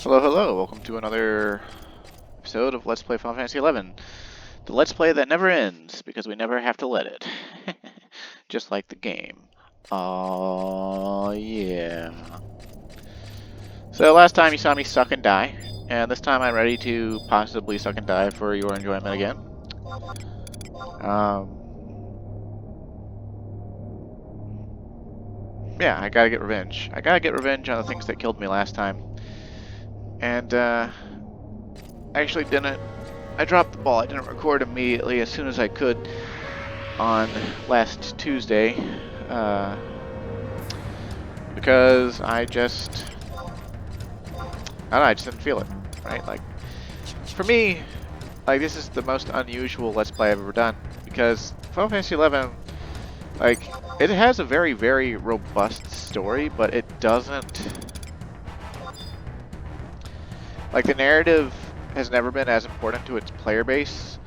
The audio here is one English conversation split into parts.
Hello, hello. Welcome to another episode of Let's Play Final Fantasy XI. The Let's Play that never ends, because we never have to let it. Just like the game. Oh yeah. So last time you saw me suck and die, and this time I'm ready to possibly suck and die for your enjoyment again. Yeah, I gotta get revenge. I gotta get revenge on the things that killed me last time. And, I actually didn't. I dropped the ball. I didn't record immediately as soon as I could on last Tuesday, because I just didn't feel it, right? Like, for me, like, this is the most unusual Let's Play I've ever done, because Final Fantasy XI, like, it has a very, very robust story, but it doesn't, like, the narrative has never been as important to its player base,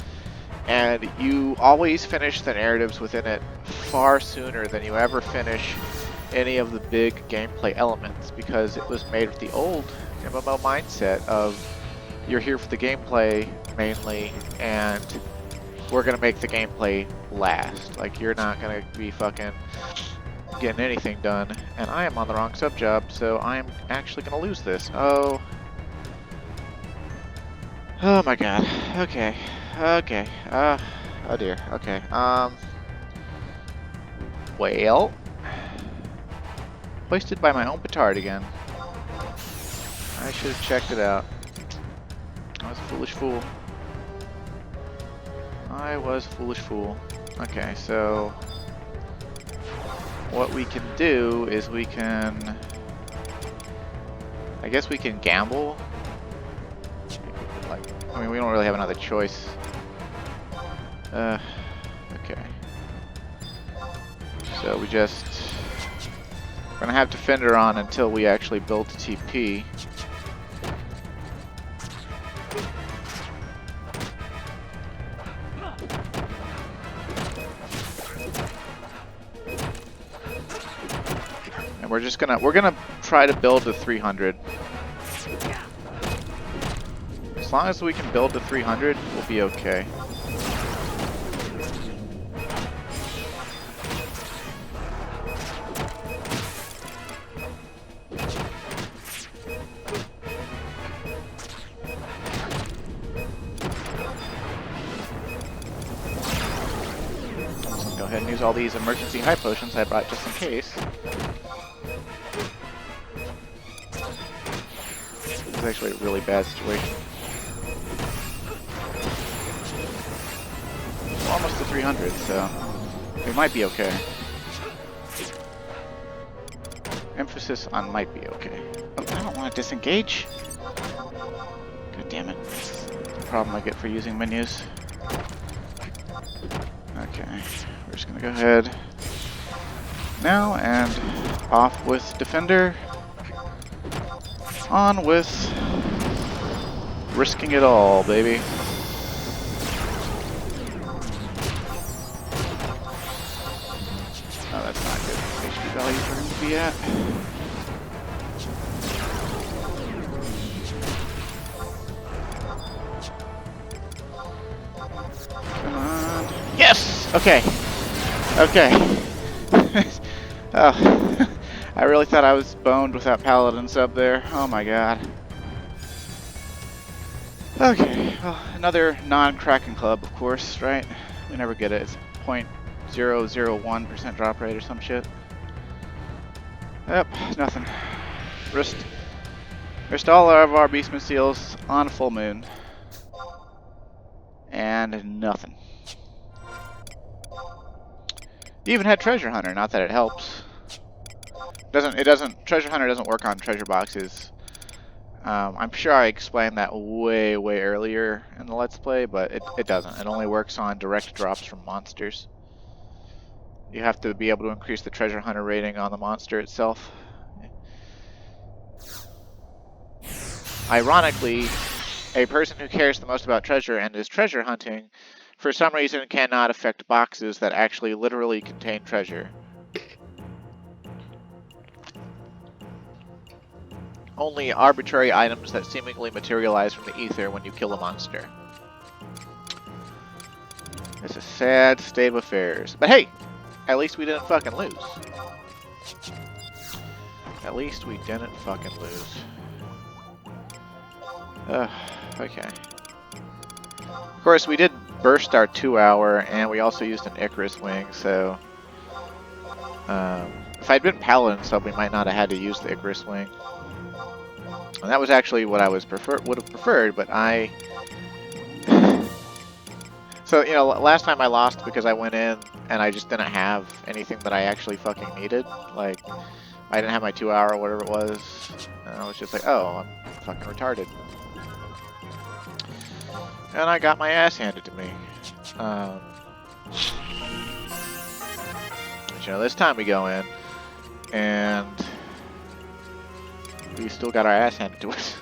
and you always finish the narratives within it far sooner than you ever finish any of the big gameplay elements, because it was made with the old MMO mindset of you're here for the gameplay mainly, and we're gonna make the gameplay last. Like, you're not gonna be fucking getting anything done, and I am on the wrong sub job, so I am actually gonna lose this. Oh my god. Okay. Okay. Oh dear. Okay. Well, hoisted by my own petard again. I should have checked it out. I was a foolish fool. I was a foolish fool. Okay, so what we can do is we can, I guess we can gamble. Like, I mean, we don't really have another choice. Okay. So we're gonna have Defender on until we actually build the TP. And we're gonna try to build the 300. As long as we can build the 300, we'll be okay. Go ahead and use all these emergency high potions I brought just in case. This is actually a really bad situation. We're almost to 300, so we might be okay. Emphasis on might be okay. Oh, I don't want to disengage. God damn it. That's the problem I get for using menus. Okay, we're just gonna go ahead now and off with Defender. On with risking it all, baby. Oh, that's not good HP value for him to be at. Come on. Yes! Okay. Okay. Oh. I really thought I was boned without Paladin sub there. Oh my god. Okay, well, another non-Kraken club, of course, right? We never get it. It's 0.001% drop rate or some shit. Yep, nothing. Rest all of our Beastman seals on a full moon. And nothing. You even had Treasure Hunter, not that it helps. Treasure Hunter doesn't work on treasure boxes. I'm sure I explained that way earlier in the Let's Play, but it doesn't. It only works on direct drops from monsters. You have to be able to increase the Treasure Hunter rating on the monster itself. Ironically, a person who cares the most about treasure and is treasure hunting, for some reason cannot affect boxes that actually literally contain treasure. only arbitrary items that seemingly materialize from the ether when you kill a monster. It's a sad state of affairs. But hey, at least we didn't fucking lose. At least we didn't fucking lose. Okay. Of course, we did burst our 2-hour, and we also used an Icarus wing, so... if I'd been Paladin sub, we might not have had to use the Icarus wing. And that was actually what I would have preferred, but I... So, you know, last time I lost because I went in and I just didn't have anything that I actually fucking needed. Like, I didn't have my 2-hour or whatever it was. And I was just like, oh, I'm fucking retarded. And I got my ass handed to me. But, you know, this time we go in and we still got our ass handed to us.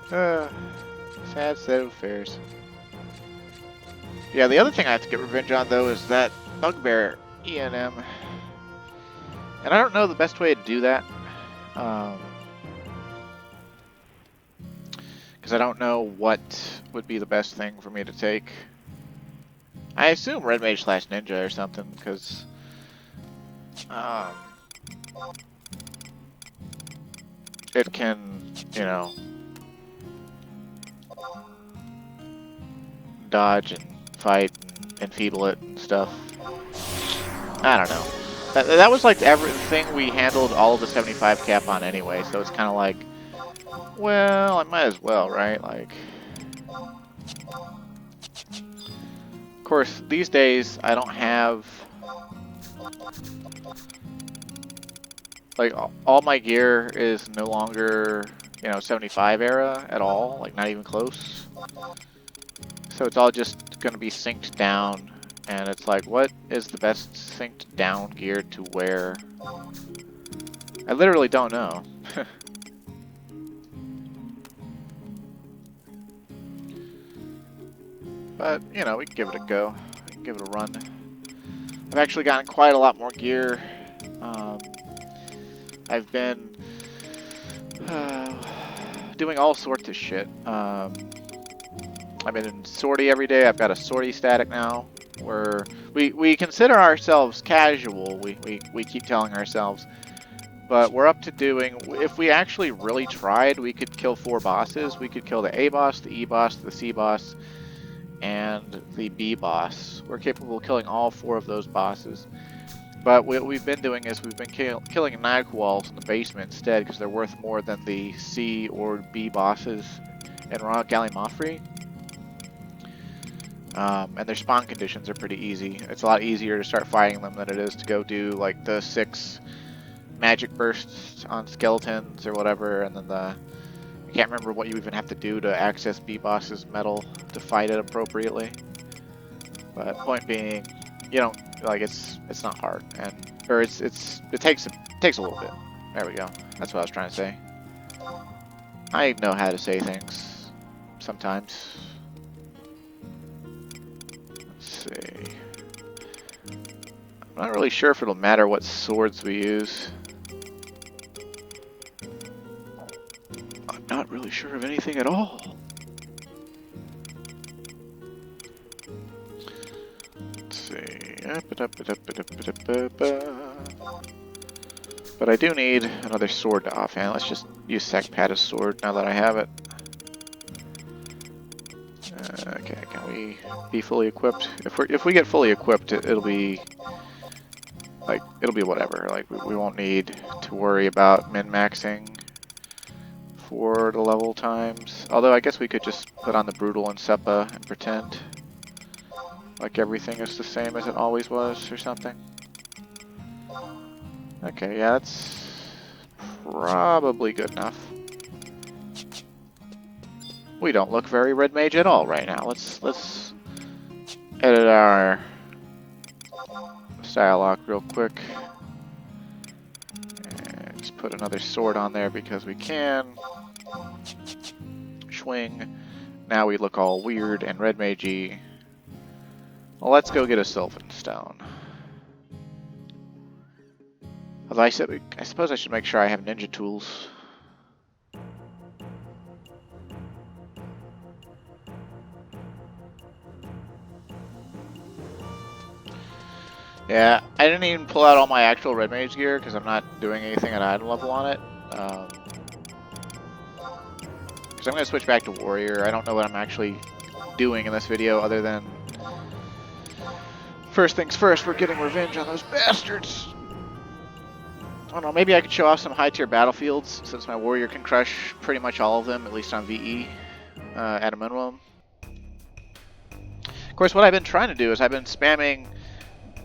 Sad state of affairs. Yeah, the other thing I have to get revenge on, though, is that Bugbear ENM. And I don't know the best way to do that. Because I don't know what would be the best thing for me to take. I assume Red Mage / Ninja or something, because... it can, you know... dodge and fight and enfeeble it and stuff. I don't know. That was like everything we handled all of the 75 cap on anyway, so it's kind of like, well, I might as well, right? Like, of course, these days I don't have, like, all my gear is no longer, you know, 75 era at all, like not even close. So it's all just going to be synced down, and it's like, what is the best synced down gear to wear? I literally don't know. But, you know, we can give it a go. We can give it a run. I've actually gotten quite a lot more gear. I've been doing all sorts of shit. I've been in sortie every day. I've got a sortie static now, where we consider ourselves casual. We keep telling ourselves, but we're up to doing. If we actually really tried, we could kill 4 bosses. We could kill the A boss, the E boss, the C boss, and the B boss. We're capable of killing all 4 of those bosses. But what we've been doing is we've been killing Nightwalls in the basement instead, because they're worth more than the C or B bosses in Raw Gallimaufry. And their spawn conditions are pretty easy. It's a lot easier to start fighting them than it is to go do like the 6 magic bursts on skeletons or whatever, and then I can't remember what you even have to do to access B-Boss's metal to fight it appropriately. But point being, you don't, like, it's not hard, and or it takes a little bit. There we go. That's what I was trying to say. I know how to say things sometimes. See. I'm not really sure if it'll matter what swords we use. I'm not really sure of anything at all. Let's see. But I do need another sword to offhand. Let's just use Sakpata's sword now that I have it. Okay, can we be fully equipped? If we get fully equipped, it'll be like whatever. Like we won't need to worry about min-maxing for the level times. Although I guess we could just put on the brutal and Seppa and pretend like everything is the same as it always was or something. Okay, yeah, that's probably good enough. We don't look very red mage at all right now. Let's edit our style lock real quick. And just put another sword on there because we can. Swing. Now we look all weird and red magey. Well, let's go get a Sylvan Stone. Although I suppose I should make sure I have ninja tools. Yeah, I didn't even pull out all my actual red mage gear because I'm not doing anything at item level on it. Because I'm going to switch back to warrior. I don't know what I'm actually doing in this video other than first things first, we're getting revenge on those bastards. I don't know, maybe I could show off some high tier battlefields since my warrior can crush pretty much all of them, at least on VE at a minimum. Of course, what I've been trying to do is I've been spamming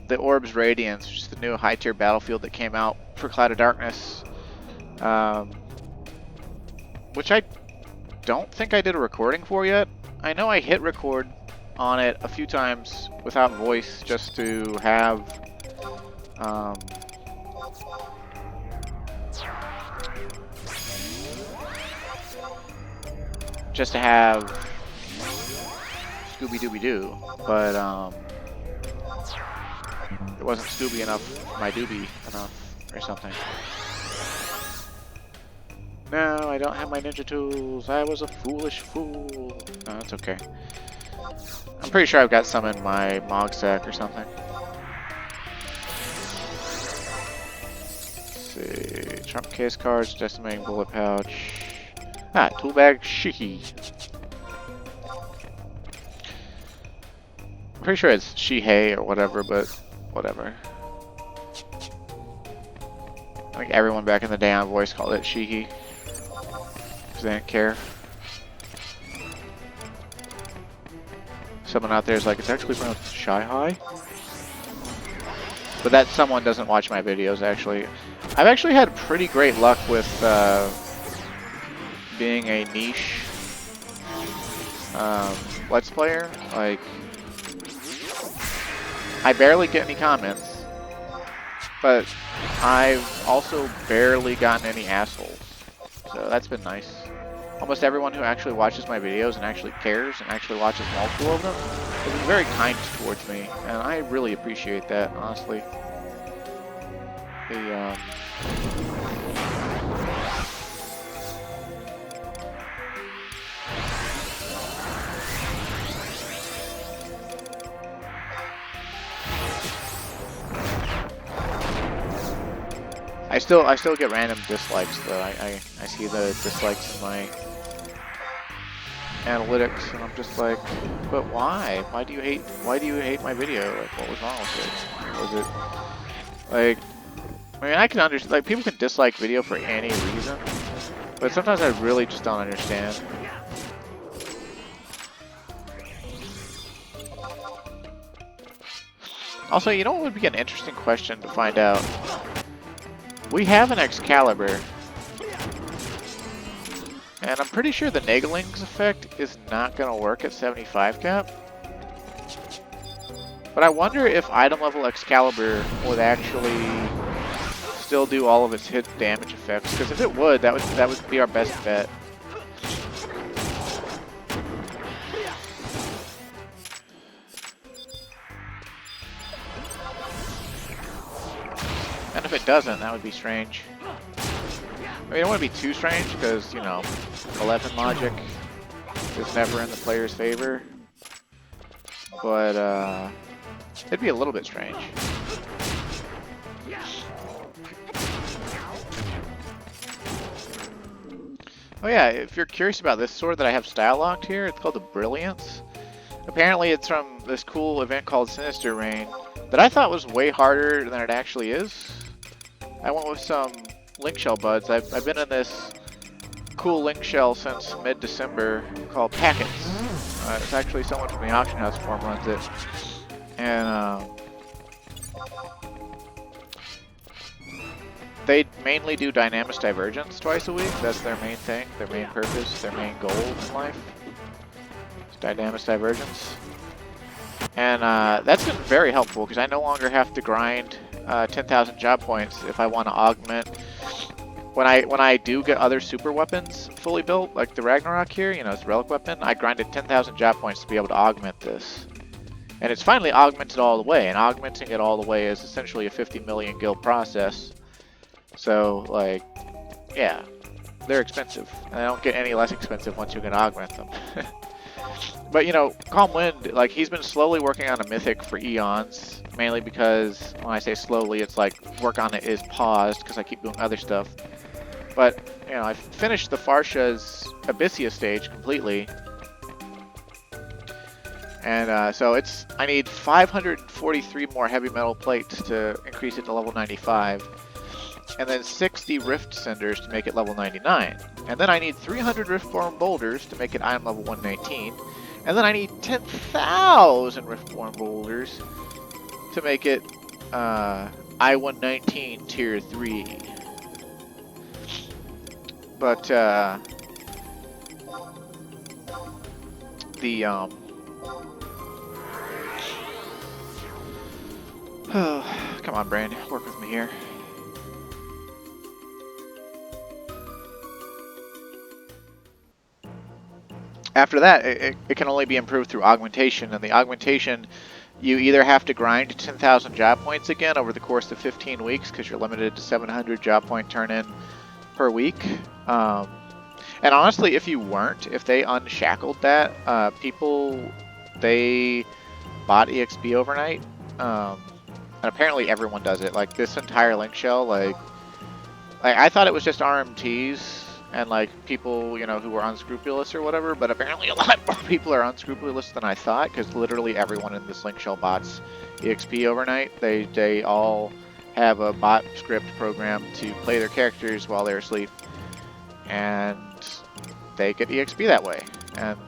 the Orb's Radiance, which is the new high tier battlefield that came out for Cloud of Darkness, which I don't think I did a recording for yet. I know I hit record on it a few times without voice just to have Scooby-Dooby-Doo, but it wasn't Scooby enough for my doobie enough or something. No, I don't have my ninja tools. I was a foolish fool. No, that's okay. I'm pretty sure I've got some in my Mog sack or something. Let's see. Trump case cards, decimating bullet pouch. Ah, tool bag Shihi. I'm pretty sure it's Shihei or whatever, but whatever. I think everyone back in the day on voice called it Shihi. Because they didn't care. Someone out there is like, it's actually pronounced Shy-Hi? But that someone doesn't watch my videos, actually. I've actually had pretty great luck with being a niche Let's Player. Like, I barely get any comments, but I've also barely gotten any assholes. So that's been nice. Almost everyone who actually watches my videos and actually cares and actually watches multiple of them has been very kind towards me, and I really appreciate that, honestly. I still get random dislikes though. I see the dislikes in my analytics, and I'm just like, but why? Why do you hate my video? Like, what was wrong with it? Was it like? I mean, I can understand. Like, people can dislike video for any reason, but sometimes I really just don't understand. Also, you know what would be an interesting question to find out? We have an Excalibur, and I'm pretty sure the Nageling's effect is not going to work at 75 cap. But I wonder if item level Excalibur would actually still do all of its hit damage effects, because if it would, that would be our best bet. And if it doesn't, that would be strange. I mean, it wouldn't be too strange because, you know, 11 logic is never in the player's favor. But, it'd be a little bit strange. Oh yeah, if you're curious about this sword that I have style locked here, it's called the Brilliance. Apparently it's from this cool event called Sinister Reign that I thought was way harder than it actually is. I went with some link shell buds. I've been in this cool link shell since mid-December called Packets. It's actually someone from the auction house forum runs it. And they mainly do Dynamis Divergence twice a week. That's their main thing, their main purpose, their main goal in life. It's Dynamis Divergence. And that's been very helpful because I no longer have to grind 10,000 job points if I want to augment. When I do get other super weapons fully built, like the Ragnarok here, you know, it's a relic weapon, I grinded 10,000 job points to be able to augment this. And it's finally augmented all the way, and augmenting it all the way is essentially a 50 million guild process. So, like, yeah, they're expensive. And they don't get any less expensive once you can augment them. But you know, Calm Wind, like he's been slowly working on a mythic for eons, mainly because when I say slowly, it's like work on it is paused because I keep doing other stuff. But you know, I finished the Farsha's Abyssia stage completely, and so it's I need 543 more heavy metal plates to increase it to level 95, and then 60 Rift Cinders to make it level 99, and then I need 300 Riftborn Boulders to make it item level 119. And then I need 10,000 Riftborn Boulders to make it I-119 Tier 3. But the come on, Brand, work with me here. After that, it can only be improved through augmentation, and the augmentation, you either have to grind 10,000 job points again over the course of 15 weeks because you're limited to 700 job point turn-in per week. And honestly, if you weren't, if they unshackled that, people, they bought EXP overnight, and apparently everyone does it. Like this entire link shell, like I thought it was just RMTs and like people, you know, who were unscrupulous or whatever, but apparently a lot more people are unscrupulous than I thought, because literally everyone in this link shell bots EXP overnight. They all have a bot script program to play their characters while they're asleep, and they get EXP that way. And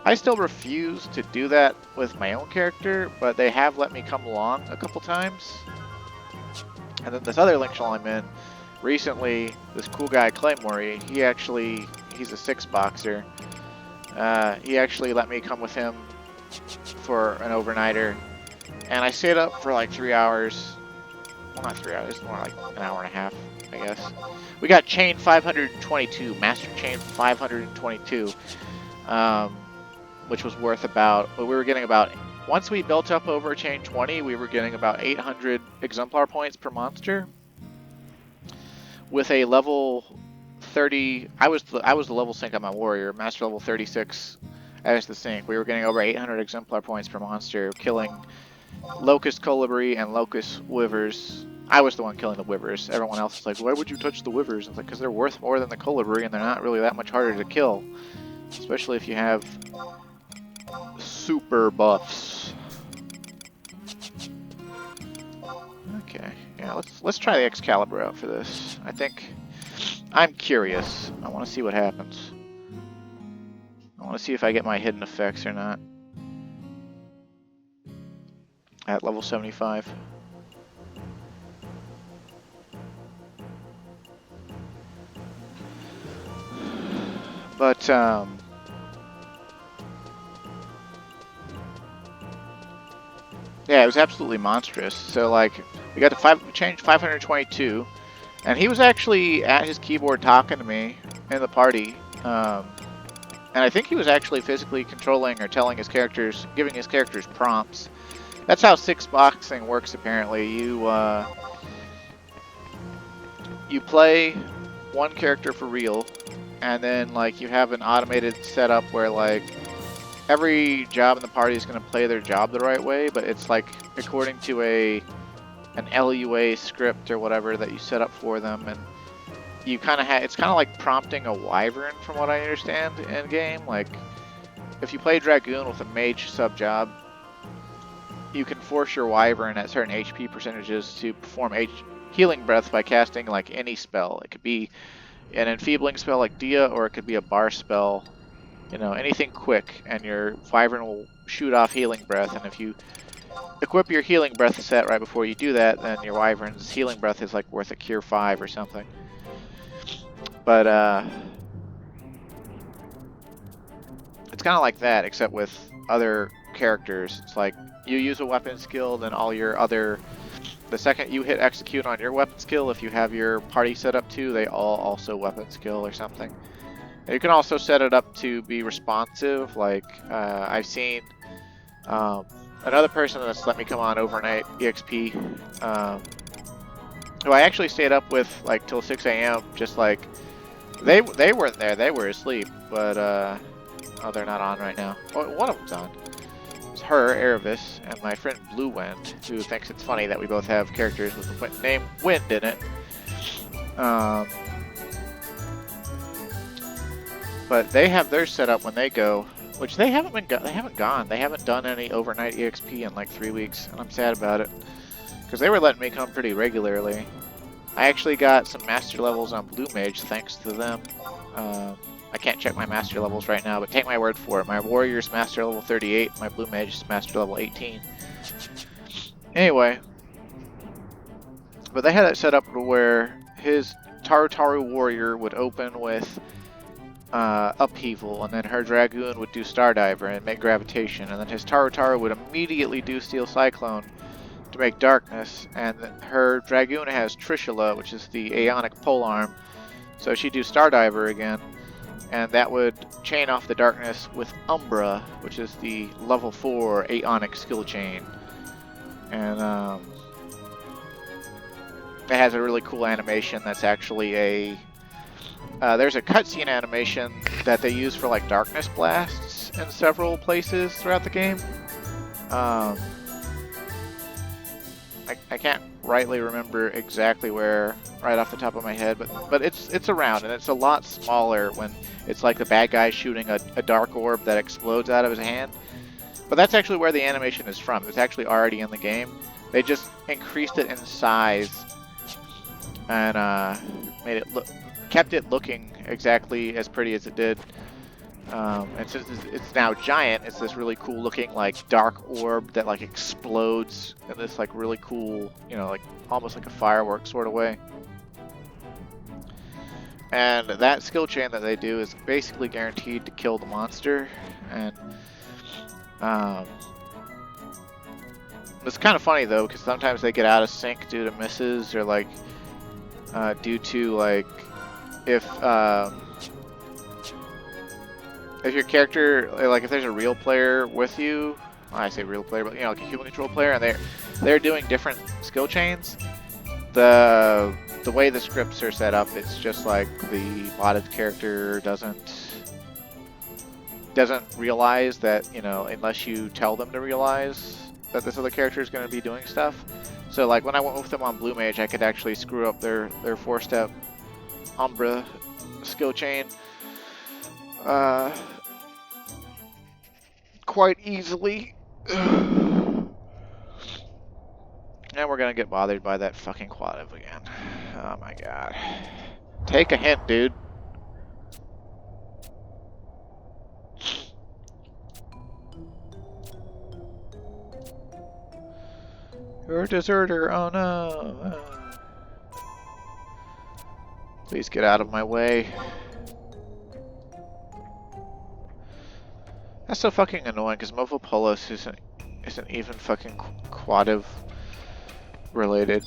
I still refuse to do that with my own character, but they have let me come along a couple times. And then this other link shell I'm in, recently, this cool guy Claymore, he's a 6 boxer. He actually let me come with him for an overnighter, and I stayed up for like 3 hours. Well, not 3 hours, more like an hour and a half, I guess. We got chain 522, master chain 522, which was worth about, we were getting about, once we built up over chain 20, we were getting about 800 exemplar points per monster. With a level 30, I was the level sync on my warrior, master level 36 as the sync. We were getting over 800 exemplar points per monster, killing Locust Colibri and Locust Wyvers. I was the one killing the Wyvers. Everyone else is like, why would you touch the Wyvers? It's like, because they're worth more than the Colibri, and they're not really that much harder to kill. Especially if you have super buffs. Okay. Yeah, let's try the Excalibur out for this. I think I'm curious. I want to see what happens. I want to see if I get my hidden effects or not at level 75. But yeah, it was absolutely monstrous. So like, we got to change 522, and he was actually at his keyboard talking to me in the party, and I think he was actually physically controlling or telling his characters, giving his characters prompts. That's how 6 boxing works apparently. You play one character for real, and then like you have an automated setup where like every job in the party is going to play their job the right way, but it's like according to an LUA script or whatever that you set up for them, and you kind of it's kind of like prompting a wyvern from what I understand in game. Like if you play Dragoon with a mage sub job, you can force your wyvern at certain HP percentages to perform healing breath by casting like any spell. It could be an enfeebling spell like Dia, or it could be a bar spell. You know, anything quick, and your wyvern will shoot off healing breath, and if you equip your healing breath set right before you do that, then your wyvern's healing breath is like worth a cure 5 or something. But it's kind of like that, except with other characters. It's like you use a weapon skill, then all your other, the second you hit execute on your weapon skill, if you have your party set up too, they all also weapon skill or something. And you can also set it up to be responsive. Like I've seen another person that's let me come on overnight EXP, who I actually stayed up with like till 6 AM, just like they weren't there, they were asleep, but Oh, they're not on right now. Oh, one of them's on. It's her, Erevis, and my friend Blue Wind, who thinks it's funny that we both have characters with the name Wind in it. But they have theirs set up when they go, which they haven't gone. They haven't done any overnight EXP in like 3 weeks, and I'm sad about it because they were letting me come pretty regularly. I actually got some master levels on Blue Mage thanks to them. I can't check my master levels right now, but take my word for it. My Warrior's master level 38, my Blue Mage is master level 18. Anyway, but they had it set up where his Taru Warrior would open with Upheaval, and then her Dragoon would do Stardiver and make Gravitation, and then his Taru would immediately do Steel Cyclone to make Darkness, and her Dragoon has Trishula, which is the Aeonic Polearm, so she'd do Stardiver again, and that would chain off the Darkness with Umbra, which is the level 4 Aeonic skill chain. And it has a really cool animation that's actually a... there's a cutscene animation that they use for like Darkness Blasts in several places throughout the game. I can't rightly remember exactly where right off the top of my head, but it's around, and it's a lot smaller when it's like the bad guy shooting a dark orb that explodes out of his hand. But that's actually where the animation is from. It's actually already in the game. They just increased it in size and made it kept it looking exactly as pretty as it did. And since it's now giant, it's this really cool looking like dark orb that like explodes in this like really cool, you know, like almost like a firework sort of way. And that skill chain that they do is basically guaranteed to kill the monster. And it's kind of funny though, because sometimes they get out of sync due to misses, or like due to like if your character, like if there's a real player with you, well, I say real player, but you know, like a human control player, and they're doing different skill chains, the way the scripts are set up, it's just like the modded character doesn't realize that, you know, unless you tell them to realize that this other character is going to be doing stuff. So like when I went with them on Blue Mage, I could actually screw up their 4-step Umbra skill chain quite easily. And we're gonna get bothered by that fucking Quadiv again. Oh my god. Take a hint, dude. You're a deserter, oh no. Please get out of my way. That's so fucking annoying, because Movopolos isn't even fucking Quadiv related.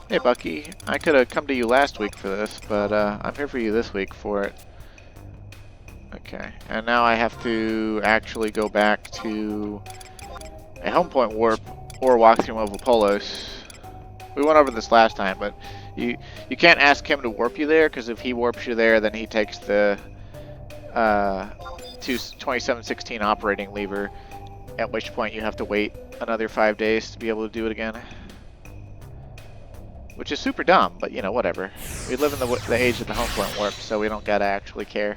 Hey Bucky, I could have come to you last week for this, but I'm here for you this week for it. Okay, and now I have to actually go back to a home point warp or walk through Movopolos. We went over this last time, but you can't ask him to warp you there, because if he warps you there, then he takes the 2716 operating lever, at which point you have to wait another 5 days to be able to do it again. Which is super dumb, but you know, whatever. We live in the age of the home point warp, so we don't gotta actually care.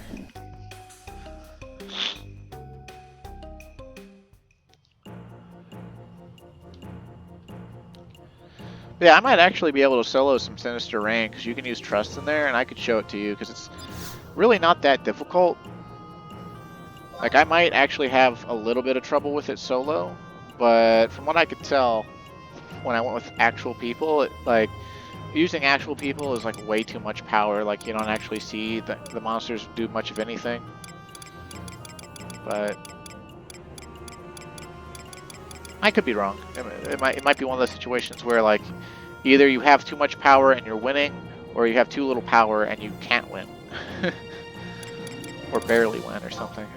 Yeah, I might actually be able to solo some Sinister Rain, because you can use Trust in there, and I could show it to you, because it's really not that difficult. Like, I might actually have a little bit of trouble with it solo, but from what I could tell, when I went with actual people, like, using actual people is like way too much power. Like, you don't actually see the monsters do much of anything. But I could be wrong. It might be one of those situations where like either you have too much power and you're winning, or you have too little power and you can't win. Or barely win or something.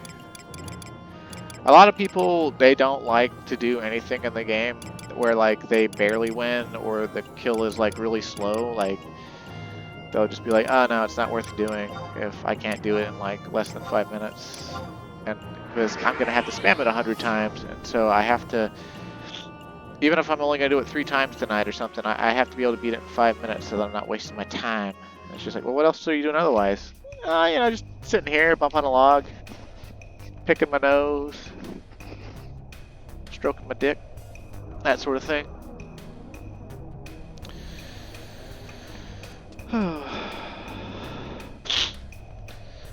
A lot of people, they don't like to do anything in the game where like they barely win or the kill is like really slow. Like they'll just be like, oh no, it's not worth doing if I can't do it in like less than 5 minutes. And because I'm going to have to spam it 100 times, and so I have to, even if I'm only going to do it 3 times tonight or something, I have to be able to beat it in 5 minutes so that I'm not wasting my time. And it's just like, well, what else are you doing otherwise? You know, just sitting here, bump on a log, picking my nose, stroking my dick, that sort of thing.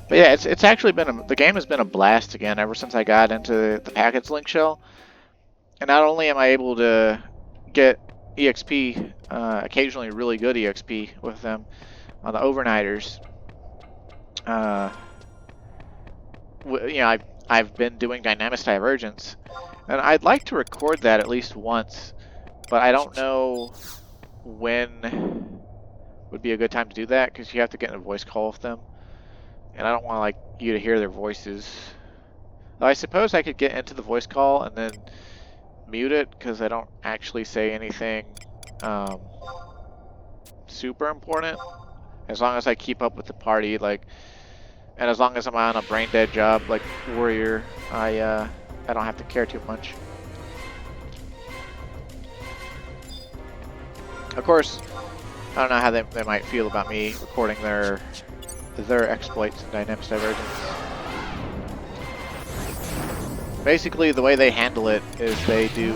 But yeah, it's actually been the game has been a blast again ever since I got into the package link shell. And not only am I able to get EXP, occasionally really good EXP with them on the overnighters. You know, I've been doing dynamic divergence, and I'd like to record that at least once, but I don't know when would be a good time to do that because you have to get in a voice call with them, and I don't want like you to hear their voices. Though I suppose I could get into the voice call and then mute it because I don't actually say anything super important, as long as I keep up with the party, like, and as long as I'm on a brain dead job like warrior, I don't have to care too much. Of course, I don't know how they might feel about me recording their exploits in dynamic divergence. Basically, the way they handle it is they do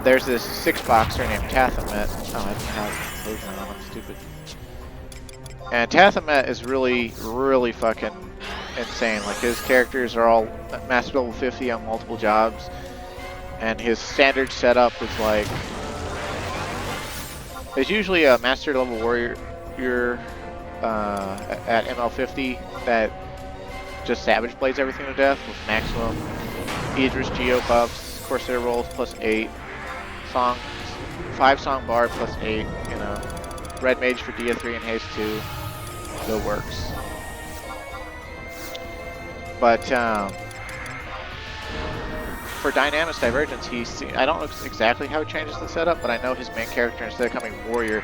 there's this 6-boxer named Tathamet. Oh, I didn't have closure on. I'm stupid. And Tathamet is really, really fucking insane. Like, his characters are all master level 50 on multiple jobs, and his standard setup is like, there's usually a master level warrior at ML50 that just savage blades everything to death with maximum Idris Geo buffs, Corsair rolls plus 8, 5-song bard plus 8, you know, red mage for Dia 3 and haste 2, the works. But for dynamic divergence, I don't know exactly how he changes the setup, but I know his main character, instead of coming warrior,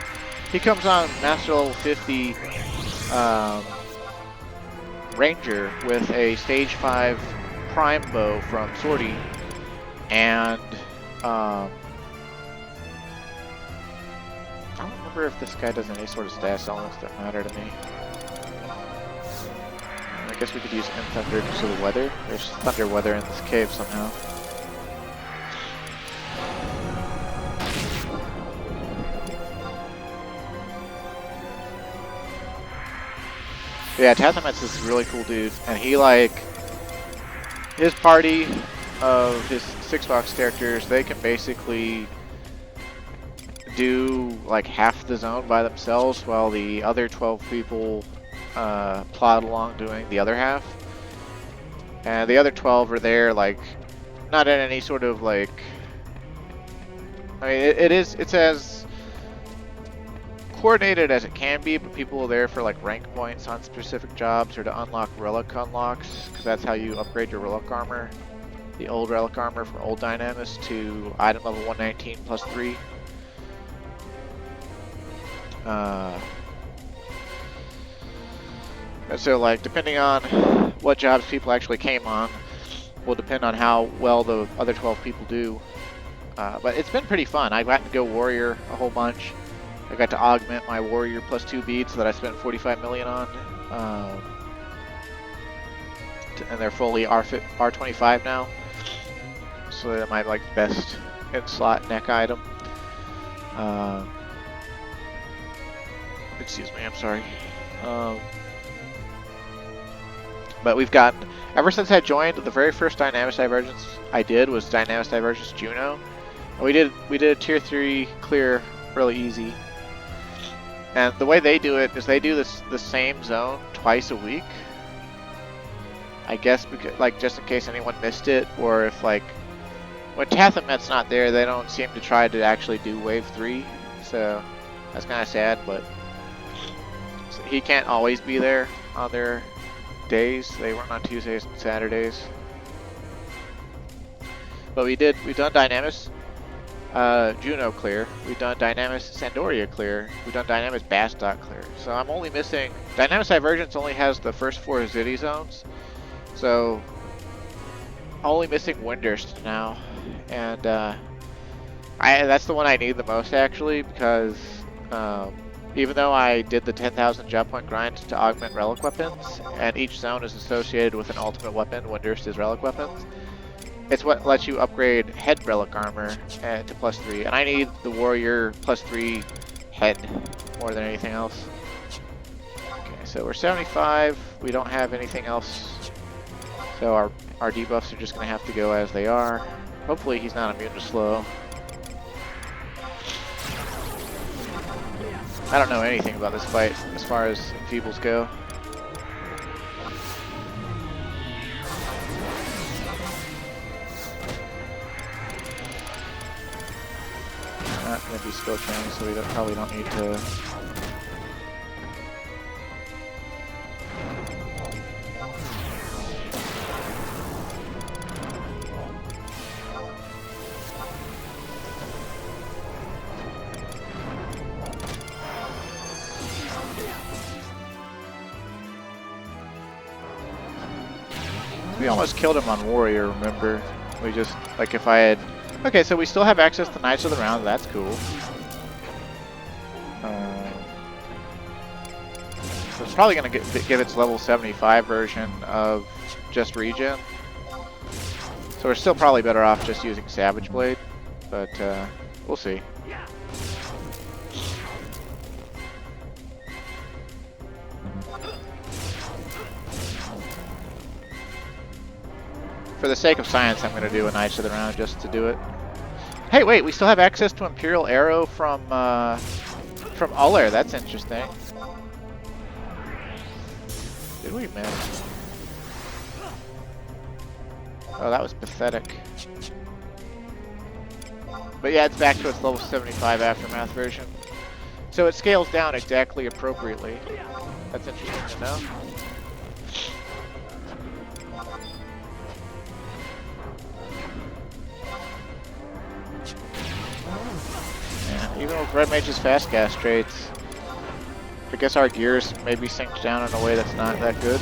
he comes on master level 50 ranger with a stage 5 prime bow from Sortie, and I don't remember if this guy does any sort of stats elements that matter to me. I guess we could use End Thunder because of the weather. There's thunder weather in this cave somehow. Yeah, Tathamet's this really cool dude, and he, like, his party of his 6-box characters, they can basically do like half the zone by themselves while the other 12 people plod along doing the other half. And the other 12 are there, like, not in any sort of, like, I mean, it's as coordinated as it can be, but people are there for like rank points on specific jobs or to unlock relic unlocks, because that's how you upgrade your relic armor. The old relic armor from old Dynamis to item level 119 plus 3. And so, like, depending on what jobs people actually came on will depend on how well the other 12 people do. But it's been pretty fun. I've gotten to go warrior a whole bunch. I got to augment my warrior plus 2 beads that I spent 45 million on. And they're fully R25 now. So they're my, like, best in-slot neck item. Excuse me, I'm sorry. But we've gotten, ever since I joined, the very first Dynamic Divergence I did was Dynamic Divergence Juno. And we did a tier 3 clear really easy. And the way they do it is they do the same zone twice a week. I guess because, like, just in case anyone missed it, or if, like, when Tathamet's not there, they don't seem to try to actually do wave 3. So that's kind of sad, but he can't always be there on their days. They weren't on Tuesdays and Saturdays. But we've done Dynamis. Juno clear. We've done Dynamis Sandoria clear. We've done Dynamis Bastot clear. So I'm only missing... Dynamis Divergence only has the first 4 Azidi zones. So only missing Windurst now. And that's the one I need the most actually, because even though I did the 10,000 job point grind to augment relic weapons, and each zone is associated with an ultimate weapon, Windurst is relic weapons, it's what lets you upgrade head relic armor to +3, and I need the warrior +3 head more than anything else. Okay, so we're 75. We don't have anything else, so our debuffs are just going to have to go as they are. Hopefully he's not immune to slow. I don't know anything about this fight as far as enfeebles go. Not going to be skill training, so we probably don't need to... We almost killed him on Warrior, remember? We just, like, if I had... Okay, so we still have access to Knights of the Round, that's cool. So it's probably going to give its level 75 version of just regen. So we're still probably better off just using Savage Blade, but we'll see. For the sake of science, I'm going to do a Knights of the Round just to do it. Hey, wait, we still have access to Imperial Arrow from Uller. That's interesting. Did we miss? Oh, that was pathetic. But yeah, it's back to its level 75 Aftermath version. So it scales down exactly appropriately. That's interesting to know. Even with Red Mage's fast gas traits, I guess our gears may be synced down in a way that's not that good.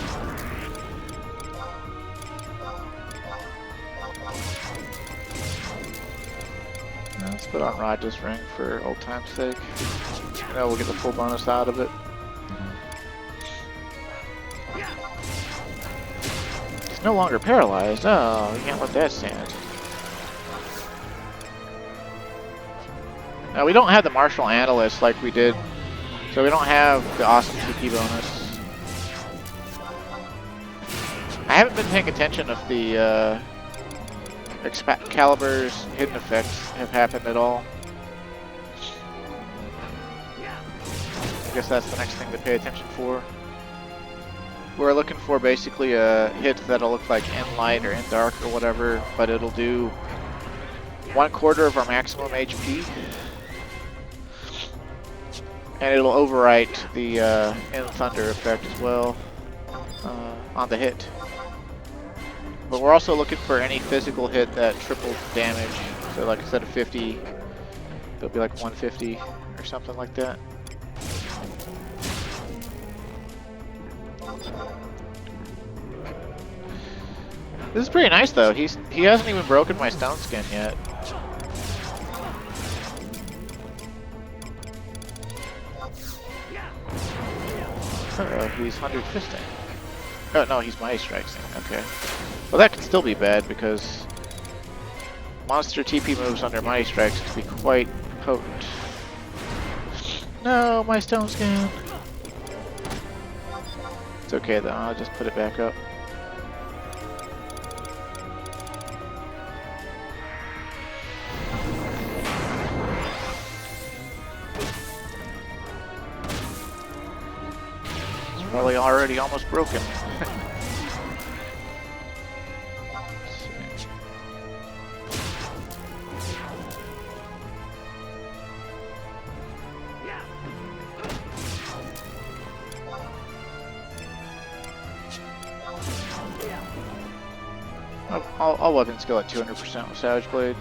Now let's put on Raja's ring for old time's sake. You know, we'll get the full bonus out of it. He's no longer paralyzed. Oh, you can't let that stand. Now, we don't have the Martial Analyst like we did, so we don't have the awesome TP bonus. I haven't been paying attention if the Excalibur's hidden effects have happened at all. I guess that's the next thing to pay attention for. We're looking for basically a hit that'll look like in light or in dark or whatever, but it'll do 1/4 of our maximum HP. And it'll overwrite the in thunder effect as well on the hit. But we're also looking for any physical hit that triples damage. So like instead of 50, it'll be like 150 or something like that. This is pretty nice though. He hasn't even broken my stone skin yet. He's 100 fisting. Oh no, he's Mighty Strikes. Okay. Well, that can still be bad because monster TP moves under Mighty Strikes can be quite potent. No, my stone skin. It's okay though. I'll just put it back up. Probably already almost broken. I'll weapon skill at 200% with Savage Blade.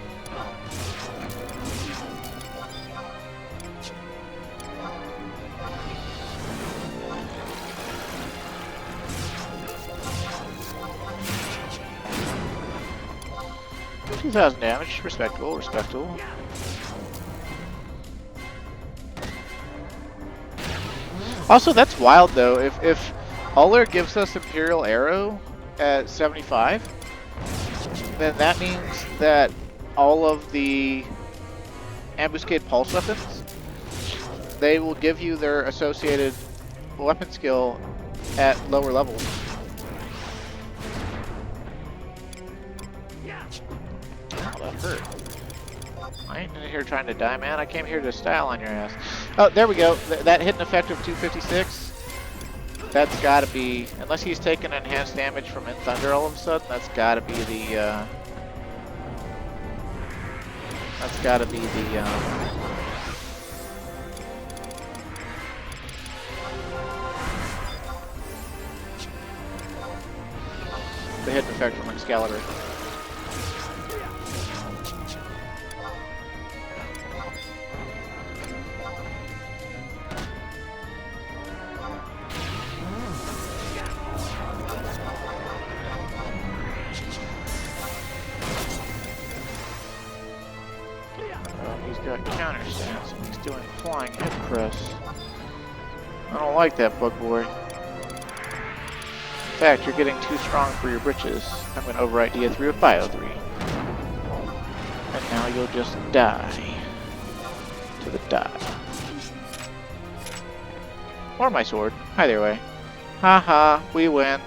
2,000 damage. Respectable, respectable. Also, that's wild though. If Uller gives us Imperial Arrow at 75, then that means that all of the Ambuscade Pulse weapons, they will give you their associated weapon skill at lower levels. Oh, that hurt. I ain't in here trying to die, man. I came here to style on your ass. Oh, there we go. That hit an effect of 256. That's gotta be, unless he's taking enhanced damage from In Thunder all of a sudden, that's gotta be the, the hidden effect from Excalibur. He's got counter stance and he's doing flying hip press. I don't like that, bug boy. In fact, you're getting too strong for your britches. I'm going to overwrite DA3 with Bio3. And now you'll just die. To the die. Or my sword. Either way. Haha, we win.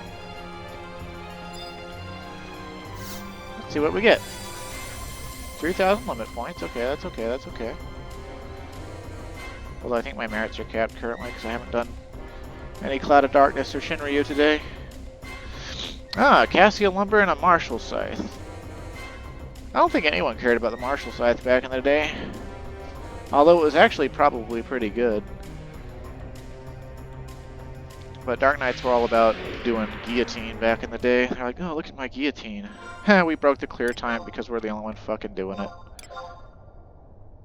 Let's see what we get. 3,000 limit points. Okay, that's okay, that's okay. Although I think my merits are capped currently because I haven't done any Cloud of Darkness or Shinryu today. Ah, Cassia Lumber and a Martial Scythe. I don't think anyone cared about the Martial Scythe back in the day. Although it was actually probably pretty good. But Dark Knights were all about doing guillotine back in the day. They're like, oh, look at my guillotine. We broke the clear time because we're the only one fucking doing it.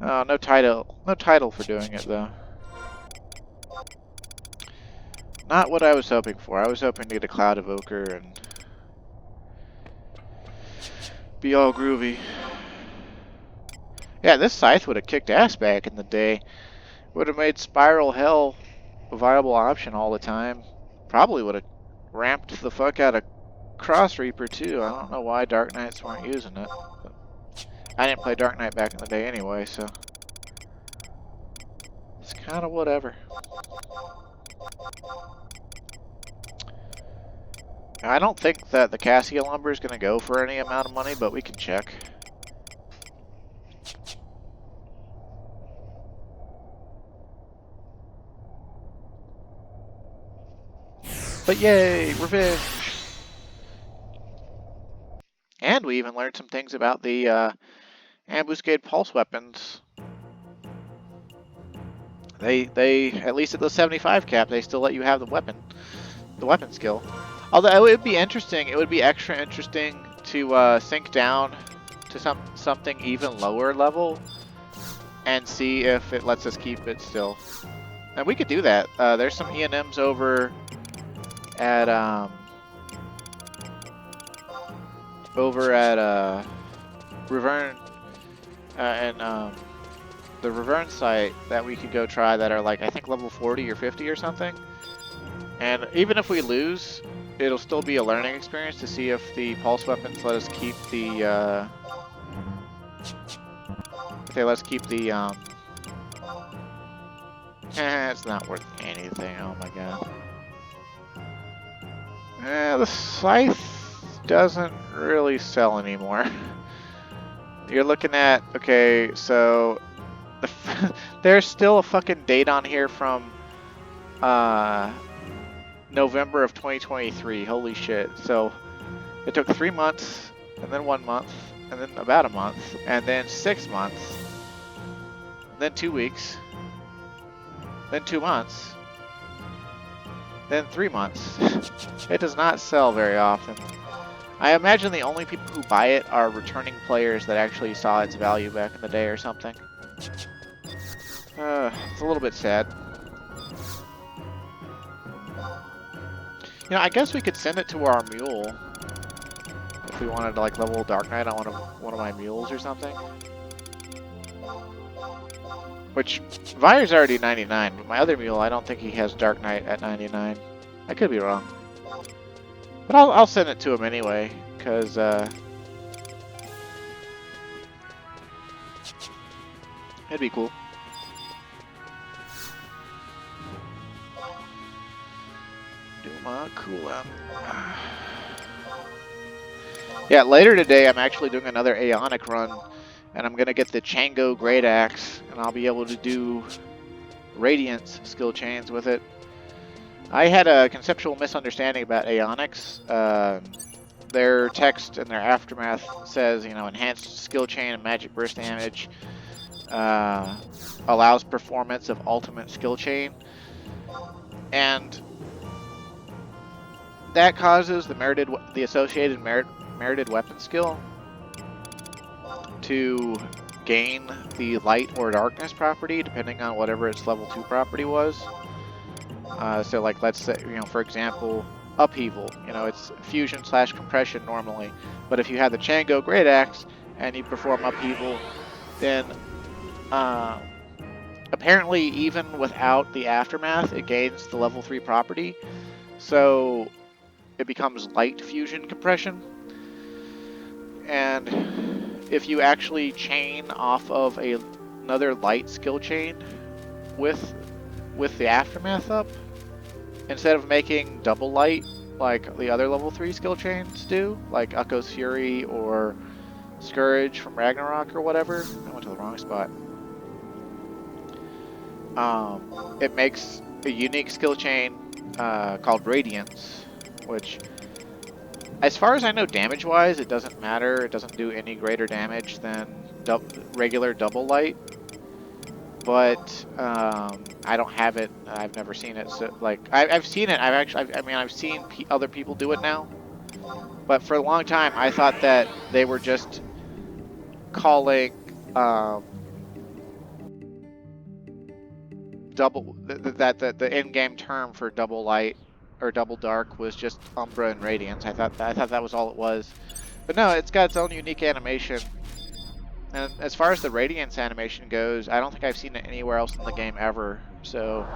Oh, no title. No title for doing it, though. Not what I was hoping for. I was hoping to get a Cloud Evoker and be all groovy. Yeah, this Scythe would have kicked ass back in the day. Would have made Spiral Hell a viable option all the time. Probably would have ramped the fuck out of Cross Reaper too. I don't know why Dark Knights weren't using it. But I didn't play Dark Knight back in the day anyway, so it's kind of whatever. I don't think that the Cassia Lumber is going to go for any amount of money, but we can check. But yay, revenge! And we even learned some things about the Ambuscade Pulse weapons. They at least at the 75 cap, they still let you have the weapon skill. Although it would be interesting, it would be extra interesting to sink down to something even lower level and see if it lets us keep it still. And we could do that. There's some ENMs over at Revern and the Revern site that we could go try that are like I think level 40 or 50 or something. And even if we lose, it'll still be a learning experience to see if the pulse weapons let us keep the if they let us keep the it's not worth anything. Oh my god. The Scythe doesn't really sell anymore. You're looking at, okay, so there's still a fucking date on here from November of 2023. Holy shit. So it took 3 months, and then 1 month, and then about a month, and then 6 months, and then 2 weeks, then 2 months, then 3 months. It does not sell very often. I imagine the only people who buy it are returning players that actually saw its value back in the day or something. It's a little bit sad. You know, I guess we could send it to our mule. if we wanted to like level Dark Knight on one of my mules or something. Which, Vire's already 99, but my other mule, I don't think he has Dark Knight at 99. I could be wrong. But I'll send it to him anyway, because, it'd be cool. Do my cooldown. Yeah, later today I'm actually doing another Aeonic run, and I'm going to get the Chango Great Axe, and I'll be able to do Radiance skill chains with it. I had a conceptual misunderstanding about Aeonics. Their text and their aftermath says, you know, enhanced skill chain and magic burst damage allows performance of ultimate skill chain, and that causes the associated merited weapon skill to gain the light or darkness property depending on whatever its level 2 property was. So like, let's say, you know, for example, upheaval, you know, it's fusion / compression normally, but if you have the Chango Great Axe and you perform upheaval, then apparently even without the aftermath it gains the level 3 property, so it becomes light fusion compression. And if you actually chain off of another light skill chain with the aftermath up, instead of making double light like the other level 3 skill chains do, like Ukko's Fury or Scourge from Ragnarok or whatever. I went to the wrong spot. It makes a unique skill chain called Radiance, which, as far as I know, damage-wise, it doesn't matter. It doesn't do any greater damage than regular double light. But I don't have it. I've never seen it. So, like, I've seen it. I've seen other people do it now. But for a long time, I thought that they were just calling the in-game term for double light or double dark was just Umbra and Radiance. I thought that was all it was. But no, it's got its own unique animation. And as far as the Radiance animation goes, I don't think I've seen it anywhere else in the game ever. So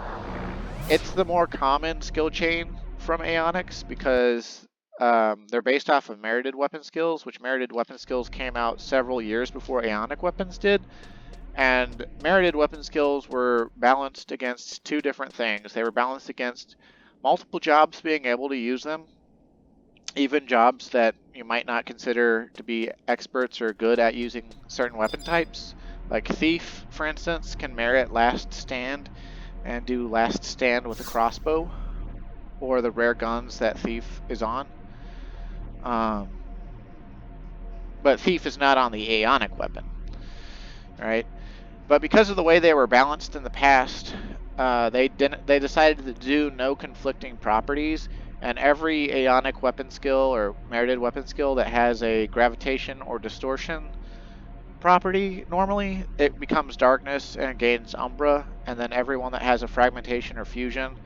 it's the more common skill chain from Aeonics because they're based off of merited weapon skills, which merited weapon skills came out several years before Aeonic weapons did. And merited weapon skills were balanced against two different things. They were balanced against multiple jobs being able to use them, even jobs that you might not consider to be experts or good at using certain weapon types. Like Thief, for instance, can merit Last Stand and do Last Stand with a crossbow, or the rare guns that Thief is on. But Thief is not on the Aeonic weapon, right? But because of the way they were balanced in the past, they decided to do no conflicting properties, and every Aeonic weapon skill or merited weapon skill that has a gravitation or distortion property, normally it becomes darkness and gains Umbra, and then everyone that has a fragmentation or fusion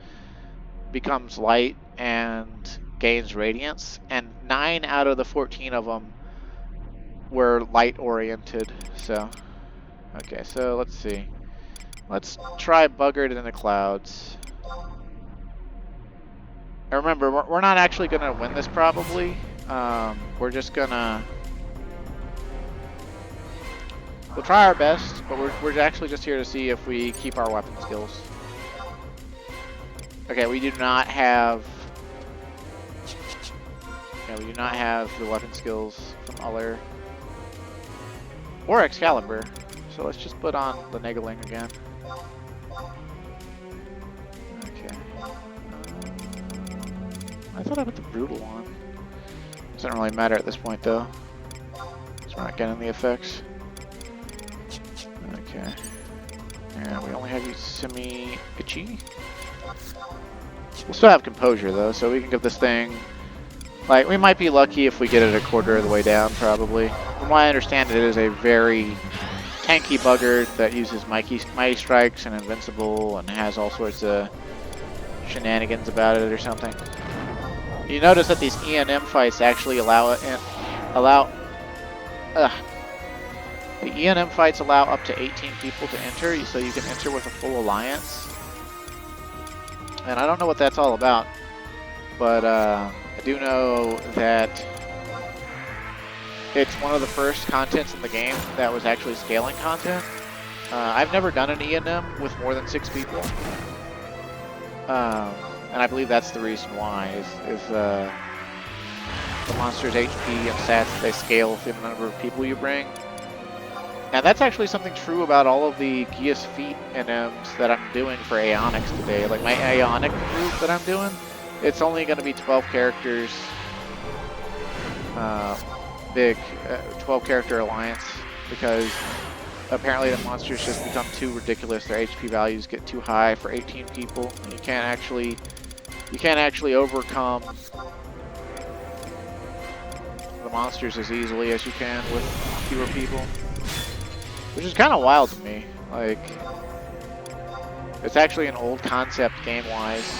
becomes light and gains Radiance, and 9 out of the 14 of them were light oriented. So okay, so let's see. Let's try Buggered in the Clouds. And remember, we're not actually going to win this probably. We're just going to... We'll try our best, but we're actually just here to see if we keep our weapon skills. Okay, we do not have... Yeah, we do not have the weapon skills from Uller or Excalibur. So let's just put on the Niggling again. Okay. I thought I put the Brutal on. Doesn't really matter at this point though, because we're not getting the effects. Okay. And we only have Semi-Ichi. We'll still have Composure though, so we can give this thing... Like, we might be lucky if we get it a quarter of the way down, probably. From what I understand, it is a very tanky Buggered that uses Mighty Strikes and Invincible and has all sorts of shenanigans about it or something. You notice that these ENM fights actually allow it allow... The ENM fights allow up to 18 people to enter, so you can enter with a full alliance. And I don't know what that's all about, but I do know that it's one of the first contents in the game that was actually scaling content. I've never done an ENM with more than 6 people. And I believe that's the reason why, is the monster's HP and stats, they scale with the number of people you bring. And that's actually something true about all of the Geas Feet ENMs that I'm doing for Aeonics today. Like my Aeonic group that I'm doing, it's only going to be 12 characters, big 12 character alliance, because apparently the monsters just become too ridiculous. Their HP values get too high for 18 people, and you can't actually overcome the monsters as easily as you can with fewer people. Which is kind of wild to me. Like, it's actually an old concept game-wise.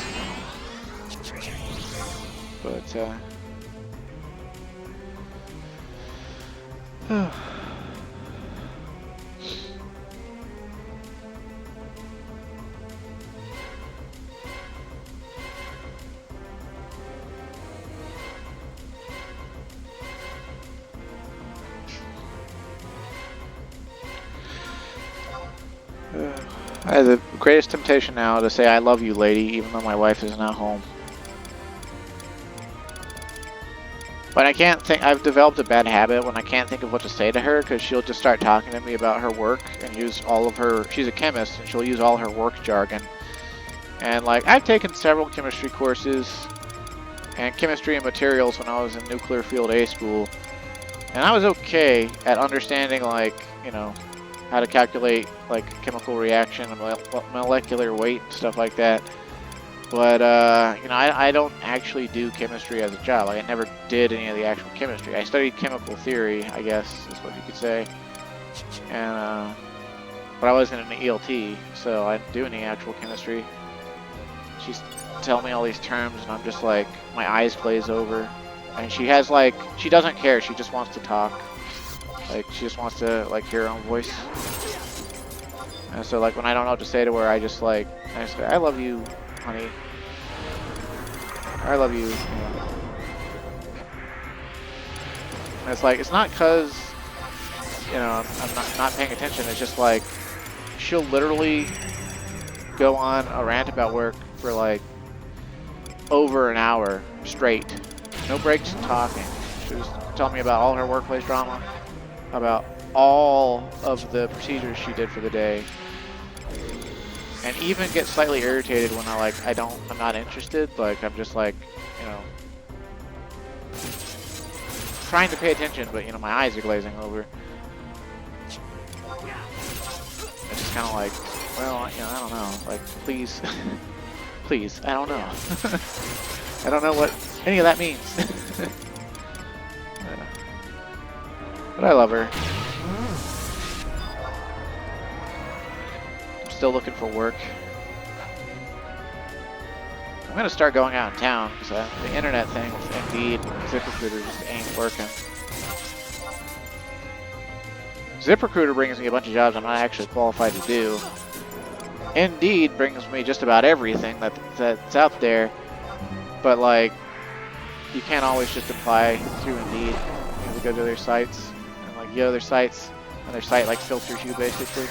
But, I have the greatest temptation now to say I love you, lady, even though my wife is not home. But I can't think, I've developed a bad habit when I can't think of what to say to her, because she'll just start talking to me about her work and use all of her, she's a chemist, and she'll use all her work jargon. And like, I've taken several chemistry courses and chemistry and materials when I was in nuclear field A school, and I was okay at understanding, like, you know, how to calculate like chemical reaction and molecular weight and stuff like that. But you know, I don't actually do chemistry as a job. Like, I never did any of the actual chemistry. I studied chemical theory, I guess is what you could say. And but I wasn't in the ELT, so I didn't do any actual chemistry. She's telling me all these terms, and I'm just like, my eyes glaze over. And she has like, she doesn't care. She just wants to talk. Like, she just wants to, like, hear her own voice. And so, like, when I don't know what to say to her, I just, like, I just say, I love you, honey. I love you. And it's like, it's not because, you know, I'm not paying attention. It's just, like, she'll literally go on a rant about work for, like, over an hour straight. No breaks in talking. She was telling me about all her workplace drama, about all of the procedures she did for the day, and even get slightly irritated when I'm not interested. Like, I'm just like, you know, trying to pay attention, but you know, my eyes are glazing over. It's just kind of like, well, you know, I don't know, like, please, please, I don't know. I don't know what any of that means. But I love her. I'm still looking for work. I'm gonna start going out in town, because the internet thing with Indeed and ZipRecruiter just ain't working. ZipRecruiter brings me a bunch of jobs I'm not actually qualified to do. Indeed brings me just about everything that's out there, but like, you can't always just apply through Indeed. You have to go to their sites. Like, you go to their sites, and their site like filters you basically.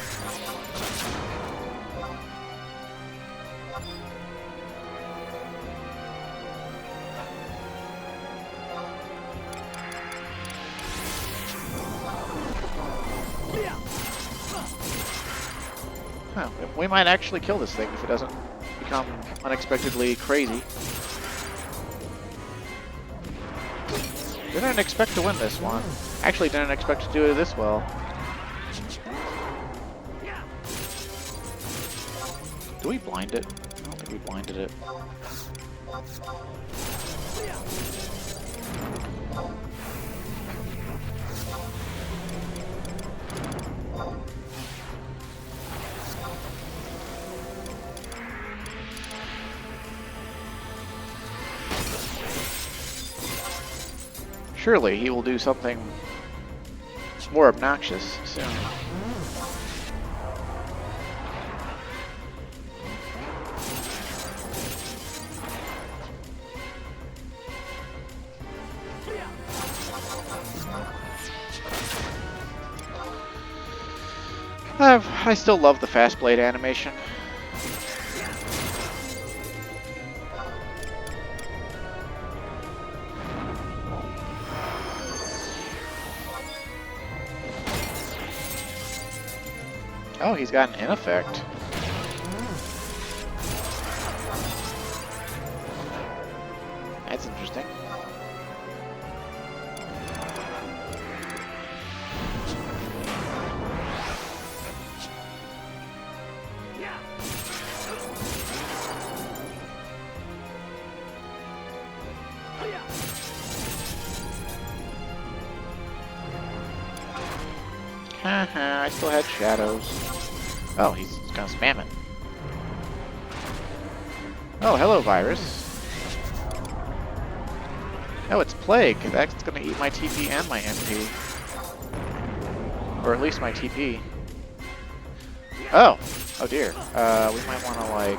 Huh, we might actually kill this thing if it doesn't become unexpectedly crazy. Didn't expect to win this one. Actually, didn't expect to do it this well. Do we blind it? I don't think we blinded it. Surely he will do something more obnoxious soon. I still love the fast blade animation. Oh, he's got an in effect. That's interesting. Haha, I still had shadows. Oh, he's gonna spam it. Oh, hello, virus. Oh, it's plague. That's gonna eat my TP and my MP. Or at least my TP. Oh! Oh dear. We might wanna, like...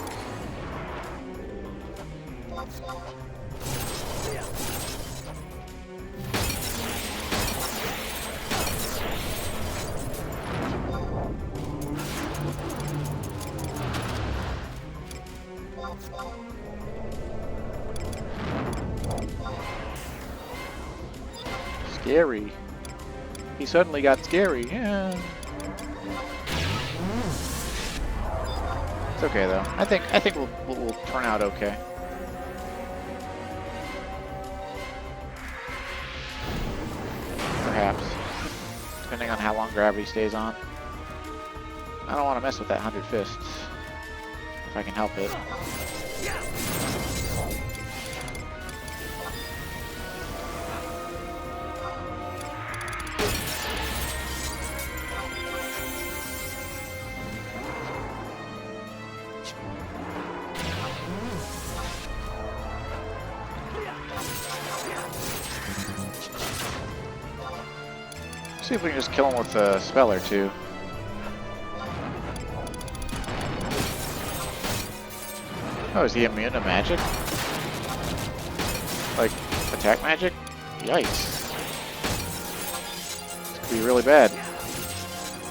Scary. He suddenly got scary. Yeah. It's okay though. I think we'll turn out okay. Perhaps, depending on how long gravity stays on. I don't want to mess with that 100 fists if I can help it. See if we can just kill him with a spell or two. Oh, is he immune to magic? Like, attack magic? Yikes. This could be really bad.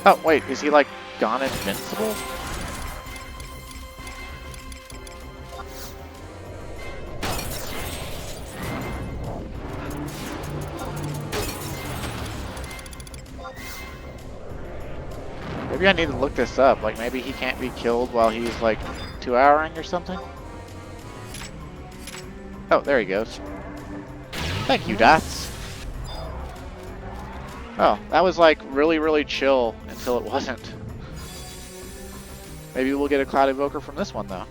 Oh, wait, is he like gone invincible? Maybe I need to look this up. Like, maybe he can't be killed while he's, like, 2-houring or something? Oh, there he goes. Thank you, Dots. Oh, that was, like, really, really chill until it wasn't. Maybe we'll get a Cloud Evoker from this one, though.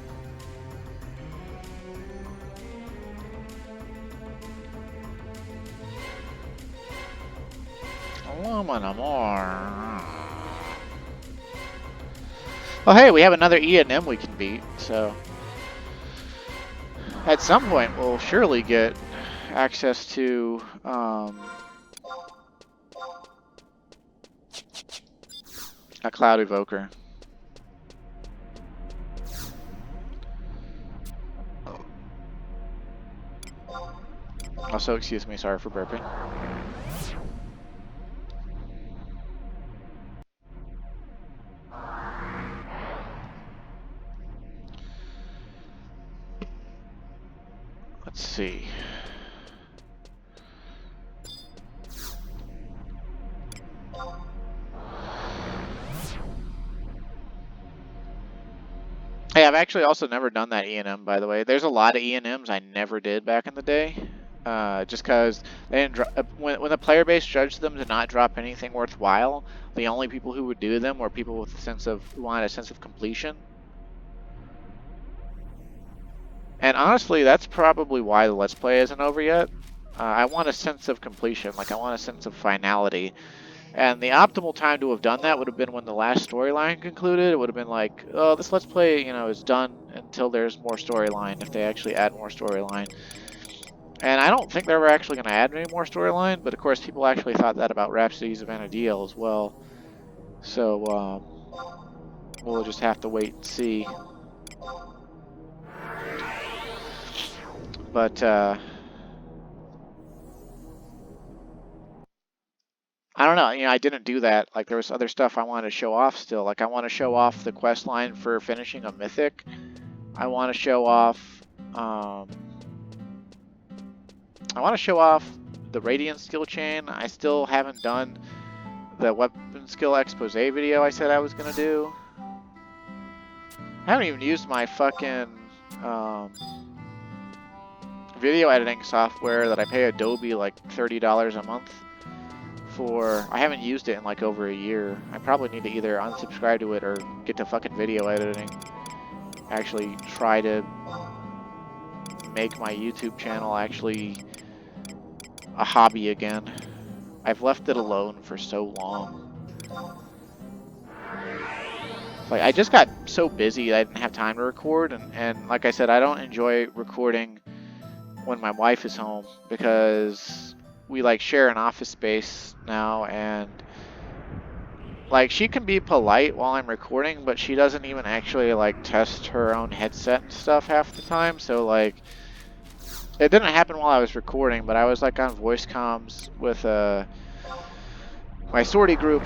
More. Well, hey, we have another ENM we can beat, so at some point we'll surely get access to a Cloud Evoker. Also, excuse me, sorry for burping. Let's see. Hey, I've actually also never done that ENM, by the way. There's a lot of ENMs I never did back in the day. Just because they didn't when the player base judged them to not drop anything worthwhile, the only people who would do them were people with a sense of who wanted a sense of completion. And honestly, that's probably why the Let's Play isn't over yet. I want a sense of completion, like I want a sense of finality. And the optimal time to have done that would have been when the last storyline concluded. It would have been like, oh, this Let's Play, you know, is done until there's more storyline, if they actually add more storyline. And I don't think they were actually going to add any more storyline, but of course people actually thought that about Rhapsodies of Anadil as well. So we'll just have to wait and see. But I don't know, you know, I didn't do that. Like, there was other stuff I wanted to show off still. Like, I want to show off the quest line for finishing a mythic. I want to show off, the Radiant skill chain. I still haven't done the weapon skill expose video I said I was going to do. I haven't even used my fucking, video editing software that I pay Adobe like $30 a month for. I haven't used it in like over a year. I probably need to either unsubscribe to it or get to fucking video editing. Actually try to make my YouTube channel actually a hobby again. I've left it alone for so long. Like, I just got so busy I didn't have time to record, and like I said, I don't enjoy recording when my wife is home because we like share an office space now, and like she can be polite while I'm recording, but she doesn't even actually like test her own headset and stuff half the time. So like, it didn't happen while I was recording, but I was like on voice comms with my sortie group,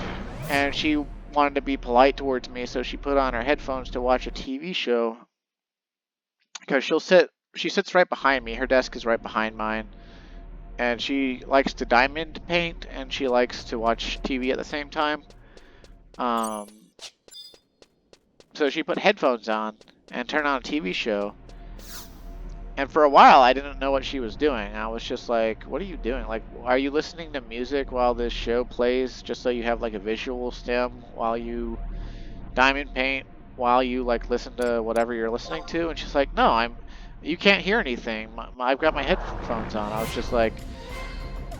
and she wanted to be polite towards me, so she put on her headphones to watch a TV show. Because she sits right behind me. Her desk is right behind mine. And she likes to diamond paint, and she likes to watch TV at the same time. So she put headphones on and turned on a TV show. And for a while, I didn't know what she was doing. I was just like, what are you doing? Like, are you listening to music while this show plays just so you have like a visual stem while you diamond paint, while you like listen to whatever you're listening to? And she's like, no, you can't hear anything. I've got my headphones on. I was just like,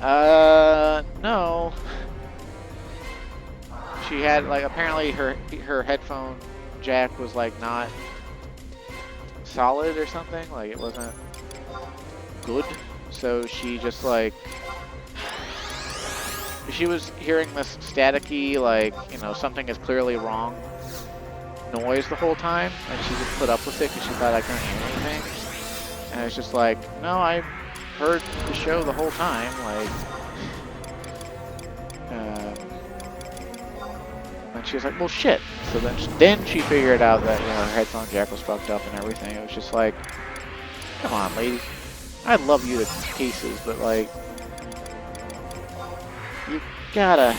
no. She had like, apparently her headphone jack was like not solid or something, like it wasn't good, so she just like, she was hearing this staticky, like, you know, something is clearly wrong noise the whole time, and she just put up with it because she thought I couldn't hear anything. And it's just like, no, I heard the show the whole time, like, and she was like, well, shit. So then she figured out that, you know, her headphone jack was fucked up and everything. It was just like, come on, lady. I love you to pieces, but like, you gotta.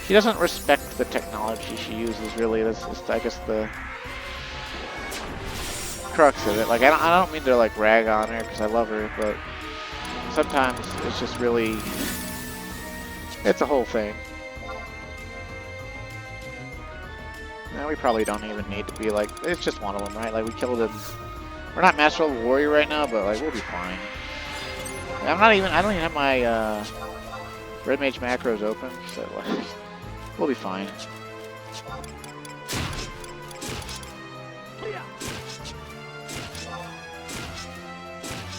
She doesn't respect the technology she uses, really. That's just, I guess, the crux of it. Like, I don't mean to like rag on her because I love her, but sometimes it's just really, it's a whole thing. And we probably don't even need to be like, it's just one of them, right? Like, we killed him. We're not Master Level Warrior right now, but like, we'll be fine. I don't even have my Red Mage macros open, so like, we'll be fine.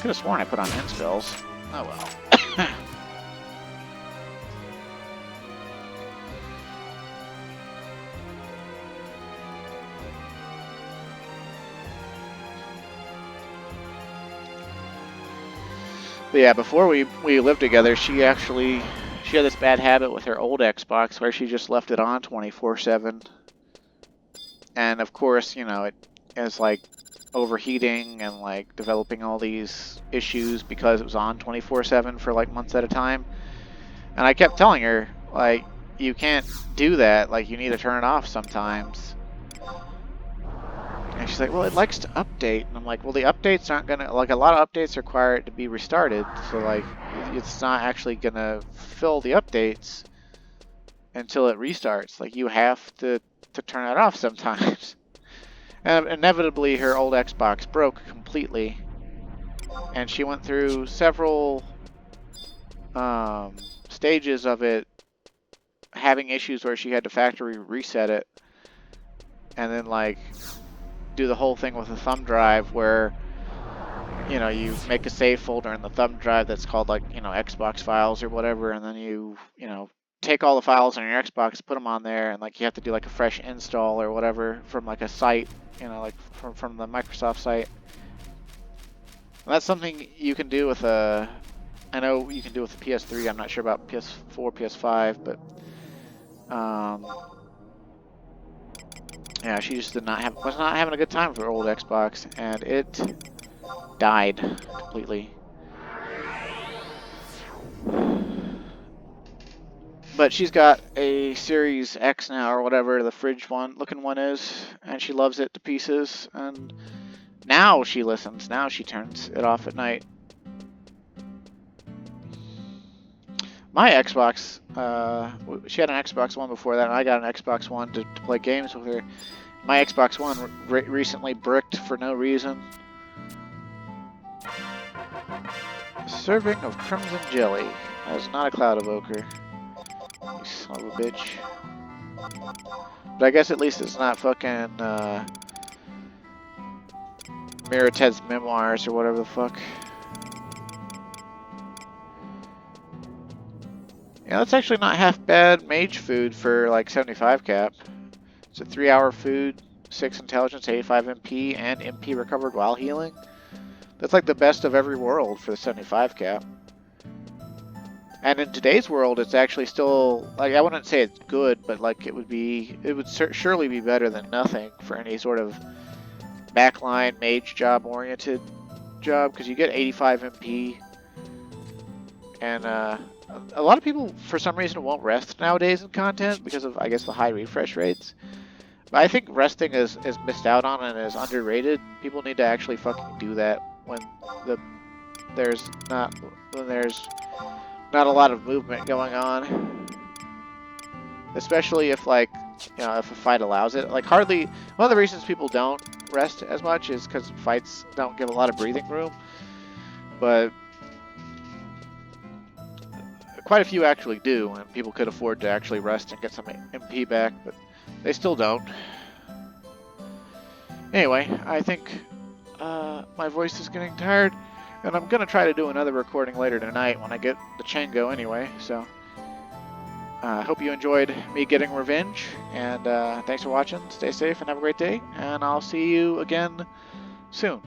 Could have sworn I put on end spells. Oh well. But yeah, before we lived together, she had this bad habit with her old Xbox where she just left it on 24/7. And of course, you know, it is like overheating and like developing all these issues because it was on 24/7 for like months at a time. And I kept telling her, like, you can't do that, like, you need to turn it off sometimes. And she's like, well, it likes to update. And I'm like, well, the updates aren't gonna, like, a lot of updates require it to be restarted. So, like, it's not actually gonna fill the updates until it restarts. Like, you have to turn it off sometimes. And inevitably, her old Xbox broke completely. And she went through several stages of it having issues where she had to factory reset it. And then, like, do the whole thing with a thumb drive where you know, you make a save folder in the thumb drive that's called like, you know, Xbox files or whatever, and then you know, take all the files on your Xbox, put them on there, and like you have to do like a fresh install or whatever from like a site, you know, like from the Microsoft site. And that's something you can do with a, I know you can do with the PS3. I'm not sure about PS4, PS5, but yeah, she just was not having a good time with her old Xbox, and it died completely. But she's got a Series X now, or whatever the fridge looking one is, and she loves it to pieces. And now she listens. Now she turns it off at night. My Xbox, she had an Xbox One before that, and I got an Xbox One to play games with her. My Xbox One recently bricked for no reason. A serving of crimson jelly. That is not a cloud evoker. You son of a bitch. But I guess at least it's not fucking Ted's Memoirs or whatever the fuck. Yeah, that's actually not half bad mage food for like 75 cap. It's a 3-hour food, 6 intelligence, 85 MP, and MP recovered while healing. That's like the best of every world for the 75 cap. And in today's world, it's actually still, like, I wouldn't say it's good, but like it would surely be better than nothing for any sort of backline mage job oriented job, because you get 85 MP, and a lot of people for some reason won't rest nowadays in content because of, I guess, the high refresh rates. But I think resting is missed out on and is underrated. People need to actually fucking do that when there's not a lot of movement going on, especially if, like, you know, if a fight allows it. Like, one of the reasons people don't rest as much is because fights don't give a lot of breathing room, but quite a few actually do, and people could afford to actually rest and get some MP back, but they still don't. Anyway, I think my voice is getting tired, and I'm gonna try to do another recording later tonight when I get the Chango anyway, so I hope you enjoyed me getting revenge, and thanks for watching. Stay safe and have a great day, and I'll see you again soon.